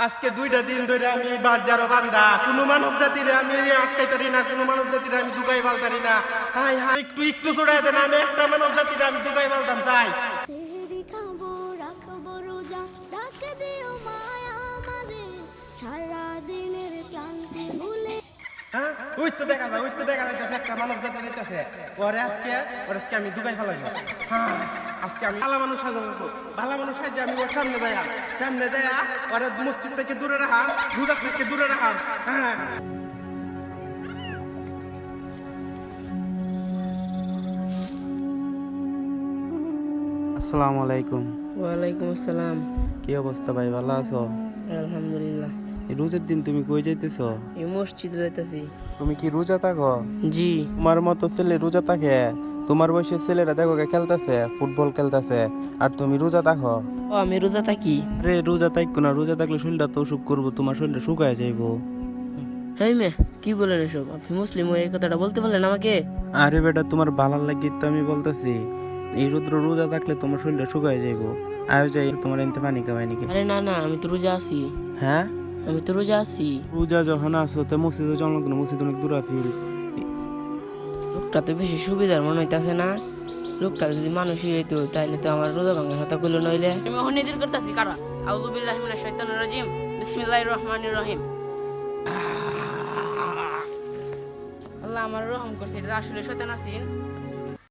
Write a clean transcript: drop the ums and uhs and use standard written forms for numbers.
আজকে 2টা দিন ধরে আমি বাজারও বান্দা, কোনো মানব জাতিরে আমি আটকাইতারি না, কোনো মানব জাতিরে আমি দুগাই বালতারি না। হাই হাই, একটু একটু ছড়াই দেন, আমি একটা মানব জাতিরে আমি দুগাই বালতাম চাই। সেহরি খাবো রাখবো রোজা, ডাক দিও মায়া আমারে, সারা দিনের ক্লান্তি ভুলে। হ্যাঁ, ওই তো দেখা যায়, ওই তো দেখা যাইতেছে একটা মানব জাতি যাইতেছে। ওরে আজকে আমি দুগাই ফেলাইব। হ্যাঁ, আজকে আমি ভালো মানুষ সাজাবো, ভালো মানুষ সাজে আমি ওর সামনে যায়া ওরে মসজিদ থেকে দূরে রাখা, রোজা থেকে দূরে রাখা। হ্যাঁ, আসসালামু আলাইকুম। ওয়ালাইকুম আসসালাম। কি অবস্থা ভাই, ভালো আছো? আলহামদুলিল্লাহ। এই রোজার দিন তুমি কই যাইতেছো? এই মসজিদে যাইতাছি। তুমি কি রোজা থাকো? জি। তোমার মতো ছেলে রোজা থাকে? তোমার বয়সের ছেলেরা দেখো খেলতেছে, ফুটবল খেলতেছে, আর তুমি রোজা থাকো? ও, আমি রোজা থাকি। আরে রোজা থাকো না, রোজা থাকলে শরীরটা তো অসুখ করবো, তোমার শরীরটা শুকায় যাইবো। হ্যাঁ মে, কি বলেন এসব? আপনি মুসলিম হয়ে এই কথাটা বলতে পারলেন আমাকে? আরে বেটা, তোমার ভালো লাগি তো আমি বলতেছি। এই রোজা থাকলে তোমার শরীরটা শুকায় যাইবো। আয়ো যাই তোমার এনতে পানি খাওয়াই নাকি? আরে না না, আমি তো রোজা আছি। হ্যাঁ, আমি তো রোজা আছি। রোজা যখন আসো তো মসজিদে চলো না, মসজিদ অনেক দূরা ফিল। লোকটা তো বেশি সুবিধার মনে হইতাছে না। লোকটা যদি মানুষই হইতো তাইলে তো আমার রোজা ভাঙার কথা কইলো নইলে। আমি এখন নিজের করতেছি কারা। আউযু বিল্লাহি মিনাশ শাইতানির রাজিম। বিসমিল্লাহির রহমানির রহিম। আল্লাহ আমার রহম করছে, এটা আসলে শয়তান আছেন।